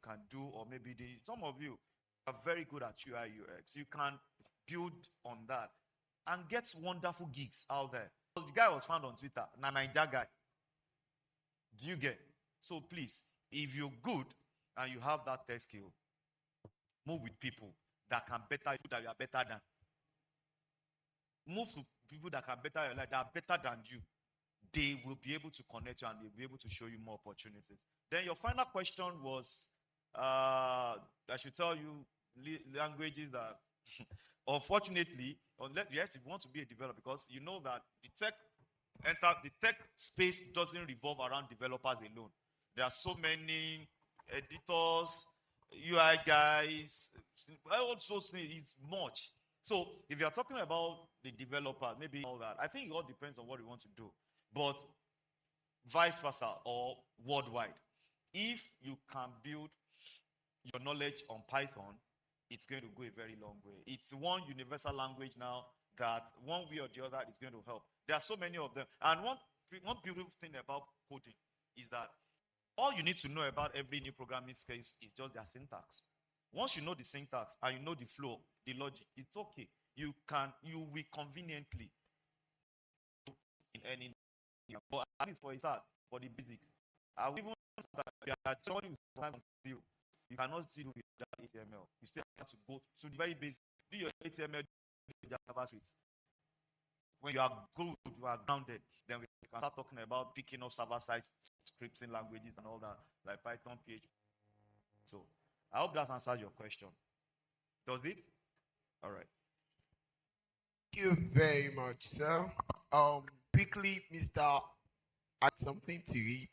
can do, or maybe some of you are very good at UI UX. You can build on that and get wonderful gigs out there. The guy was found on Twitter, Naija guy. Do you get? So please, if you're good and you have that tech skill, move with people that can better you, that you are better than. Move to people that can better your life, that are better than you. They will be able to connect you and they'll be able to show you more opportunities. Then your final question was, I should tell you languages that, unfortunately, yes, if you want to be a developer, because you know that the tech space doesn't revolve around developers alone. There are so many editors, UI guys, all those things. It's much. So if you're talking about the developer, maybe all that, I think it all depends on what you want to do. But vice versa, or worldwide, if you can build your knowledge on Python, it's going to go a very long way. It's one universal language now that one way or the other is going to help. There are so many of them. And one beautiful thing about coding is that all you need to know about every new programming skill is just their syntax. Once you know the syntax and you know the flow, the logic, it's okay. You will conveniently in any, but at least for a start, for the basics. I will even that someone who is 5 0, you cannot still do without HTML. You still have to go to the very basic. Do your HTML, do your JavaScript. When you are good, you are grounded, then we can start talking about picking up server-side scripting languages and all that, like Python, PHP. So I hope that answers your question. Does it? All right. Thank you very much, sir. Quickly, Mr. Add something to eat.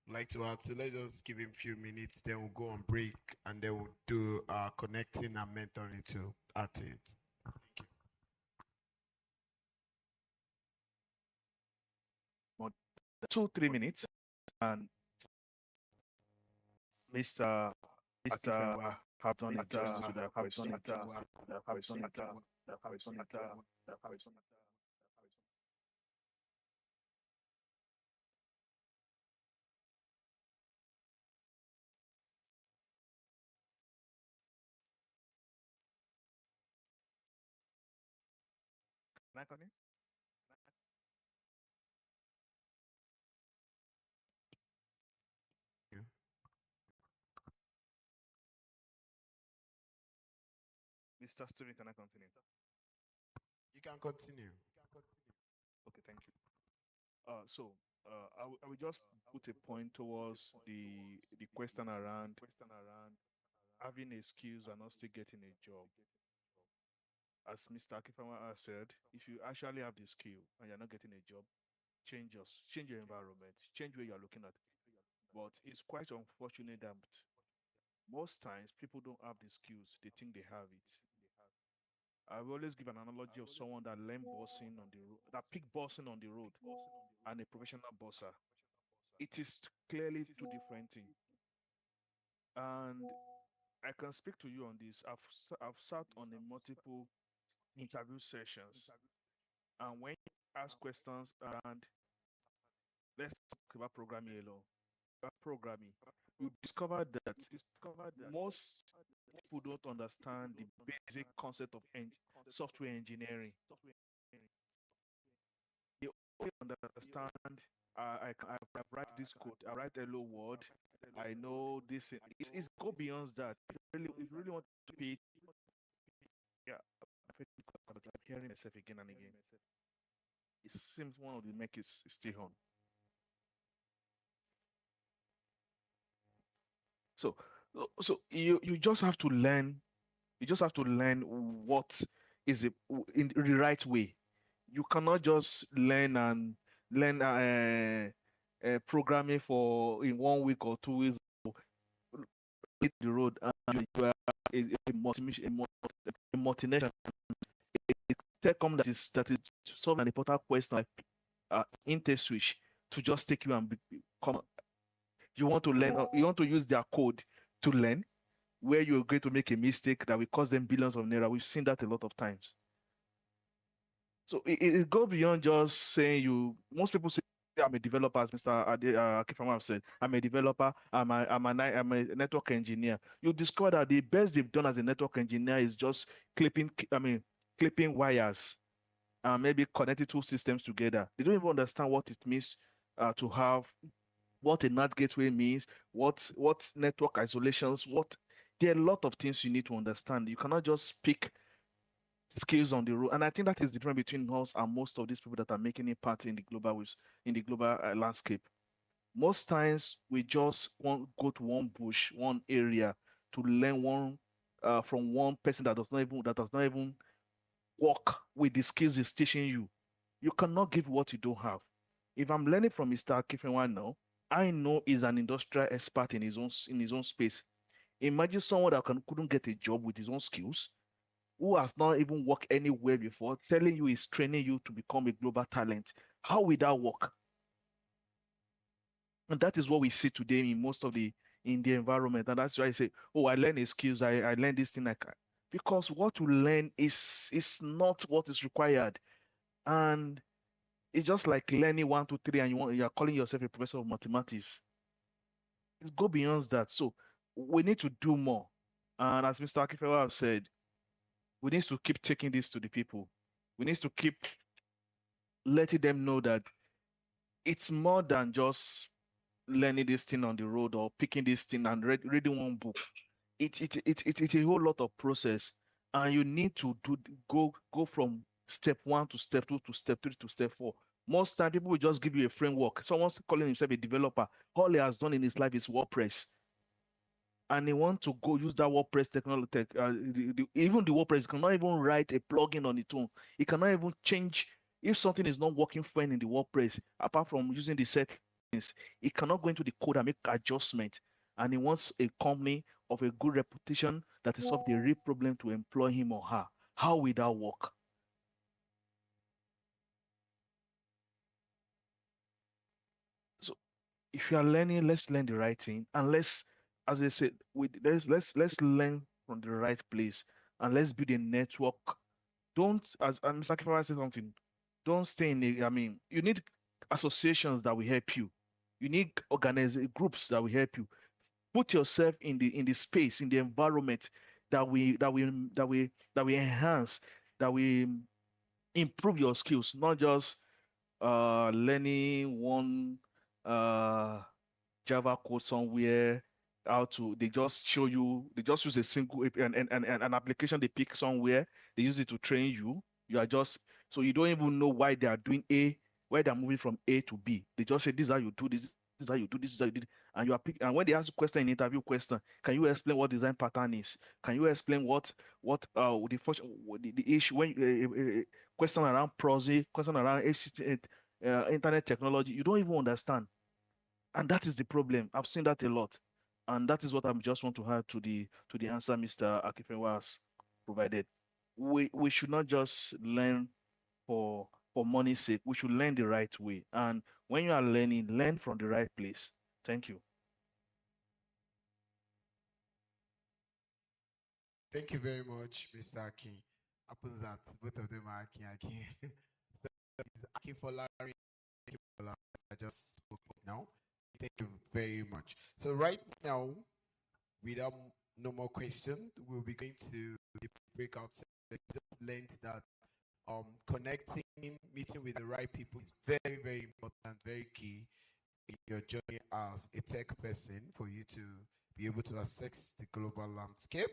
Like to add, so let's just give him a few minutes, then we'll go on break, and then we'll do connecting and mentoring to add to it. Thank you. 2-3 minutes, and Mr. AKINFENWA have done it. Can I come in? Mr. Steven, can I continue? You can continue. Okay, thank you. I will just put a point towards the question around having a skills and not still getting a job. As Mr. AKINFENWA said, if you actually have the skill and you're not getting a job, change your environment, change where you're looking at. But it's quite unfortunate that most times people don't have the skills, they think they have it. I will always give an analogy of someone that learned bossing on the road, that picked bossing on the road, and a professional bosser. It is clearly two different things. And I can speak to you on this. I've sat on a multiple interview sessions, and when you ask questions around, let's talk about programming alone. Programming, you discover that most people don't understand the basic concept of software engineering. They only understand I write this code, I write hello world, I know this. It's go beyond that. If you really want to be, yeah, I'm hearing myself again and again. It seems one of the mic is still on. So you just have to learn. You just have to learn what is it in the right way. You cannot just learn programming for in 1 week or 2 weeks. Hit the road and you are a multinational. A telecom that is solving an important question like InterSwitch to just take you and become. You want to learn, you want to use their code to learn, where you're going to make a mistake that will cost them billions of naira. We've seen that a lot of times. So it goes beyond just saying most people say I'm a developer, as Mr. Akinfenwa have said. I'm a developer. I'm a network engineer. You discover that the best they've done as a network engineer is just clipping wires and maybe connecting two systems together. They don't even understand what it means to have what a NAT gateway means, what network isolations, what there are a lot of things you need to understand. You cannot just pick skills on the road. And I think that is the difference between us and most of these people that are making impact in the global landscape. Most times we just want go to one bush, one area to learn one from one person that does not even work with the skills he's teaching you. You cannot give what you don't have. If I'm learning from Mr. Akifenwa now, I know he's an industrial expert in his own space. Imagine someone that couldn't get a job with his own skills, who has not even worked anywhere before, telling you he's training you to become a global talent. How will that work? And that is what we see today in most of the environment. And that's why I say, oh, I learn a skills, I learn this thing like because what you learn is not what is required. And it's just like learning 1, 2, 3, and you're calling yourself a professor of mathematics. It go beyond that. So we need to do more. And as Mr. Akifewa have said, we need to keep taking this to the people. We need to keep letting them know that it's more than just learning this thing on the road or picking this thing and reading one book. It's a whole lot of process, and you need to go from step 1 to step 2 to step 3 to step 4. Most time people will just give you a framework. Someone's calling himself a developer. All he has done in his life is WordPress, and they want to go use that WordPress technology. Even the WordPress cannot even write a plugin on its own. It cannot even change if something is not working fine in the WordPress. Apart from using the settings, it cannot go into the code and make adjustment. And he wants a company of a good reputation that is solve the real problem to employ him or her. How will that work? So if you are learning, let's learn the right thing, and as I said, let's learn from the right place, and let's build a network. Don't, as Mr. Kifara said something, don't stay in the. I mean, you need associations that will help you. You need groups that will help you. Put yourself in the space, in the environment that we enhance, that we improve your skills, not just learning one Java code somewhere, how to they just show you, they just use a single an application they pick somewhere, they use it to train you. You are just so you don't even know why they are doing why they're moving from A to B. They just say this is how you do this is how you do this is how you do it. And you are and when they ask you question in interview question, can you explain what design pattern is? Can you explain what the function the issue when question around prosy, question around internet technology, you don't even understand. And that is the problem. I've seen that a lot. And that is what I just want to add to the answer Mr. Akifenwa has provided. We should not just learn for money's sake. We should learn the right way. And when you are learning, learn from the right place. Thank you. Thank you very much, Mr. Akin. Happens that both of them are Akin. So it's Akin Folari. I just spoke now. Thank you very much. So right now, without no more questions, we'll be going to the breakout session. Just learned that connecting, meeting with the right people is very, very important, very key in your journey as a tech person for you to be able to assess the global landscape.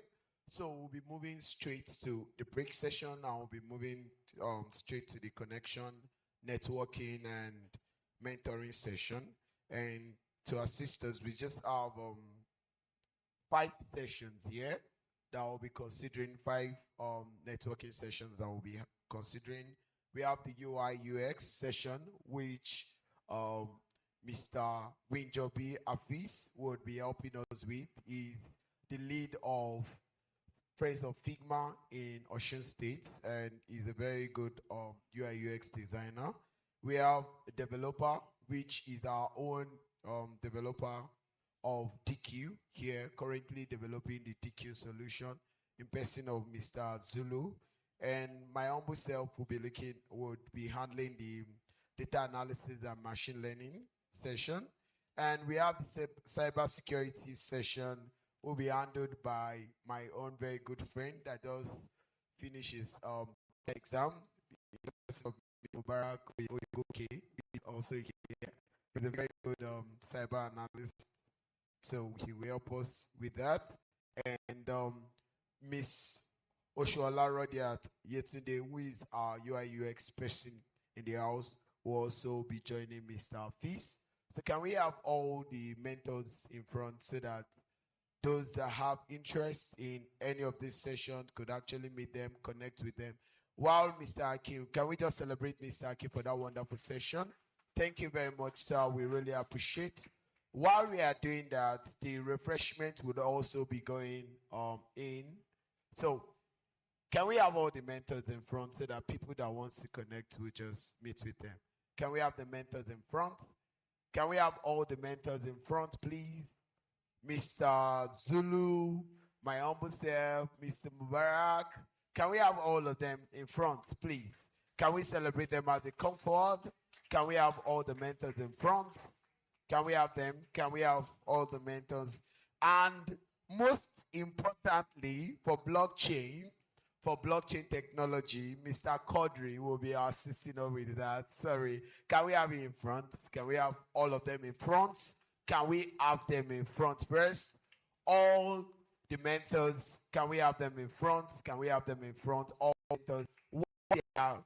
So we'll be moving straight to the break session. I'll be moving straight to the connection, networking, and mentoring session. And to assist us, we just have 5 sessions here that will be considering 5 networking sessions that will be considering. We have the UI UX session, which Mr. Winjobi Afis would be helping us with. He's the lead of Friends of Figma in Osun State, and he's a very good UI UX designer. We have a developer, which is our own developer of DQ here, currently developing the DQ solution in person of Mr. Zulu. And my humble self would be handling the data analysis and machine learning session. And we have the cybersecurity session will be handled by my own very good friend that just finishes exam. Mubarak Oyegoke is also here with a very good cyber analyst. So he will help us with that. And Miss Oshola Rodiat Yetunde, who is our UI UX person in the house, will also be joining Mr. Fis. So can we have all the mentors in front so that those that have interest in any of this session could actually meet them, connect with them. While Mr. Akin, can we just celebrate Mr. Akin for that wonderful session? Thank you very much, sir. We really appreciate. While we are doing that, the refreshment would also be going in. So can we have all the mentors in front so that people that want to connect will just meet with them? Can we have the mentors in front? Can we have all the mentors in front, please? Mr. Zulu, my humble self, Mr. Mubarak. Can we have all of them in front, please? Can we celebrate them as they come forward? Can we have all the mentors in front? Can we have them? Can we have all the mentors? And most importantly, for blockchain technology, Mr. Kodri will be assisting us with that. Sorry. Can we have it in front? Can we have all of them in front? Can we have them in front first? All the mentors, can we have them in front? Can we have them in front? All mentors, what they are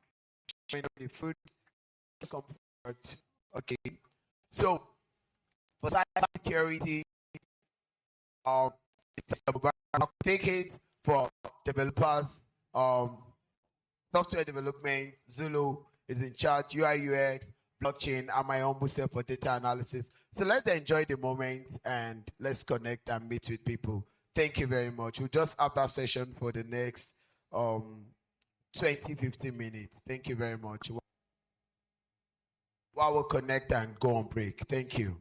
showing the food. Okay. So for cybersecurity, take it for developers, software development. Zulu is in charge, UI UX, blockchain, and my humble self for data analysis. So let's enjoy the moment and let's connect and meet with people. Thank you very much. We'll just have that session for the next 20-15 minutes. Thank you very much. While we'll connect and go on break. Thank you.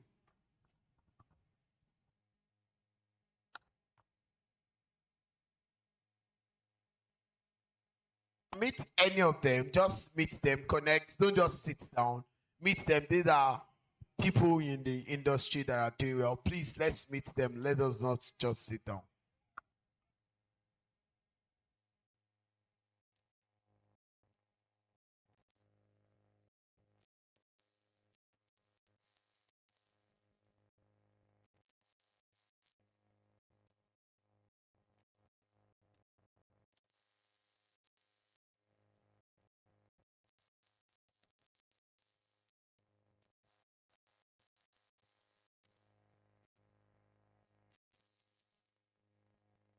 Meet any of them, just meet them, connect, don't just sit down. Meet them. These are people in the industry that are doing well. Please, let's meet them. Let us not just sit down.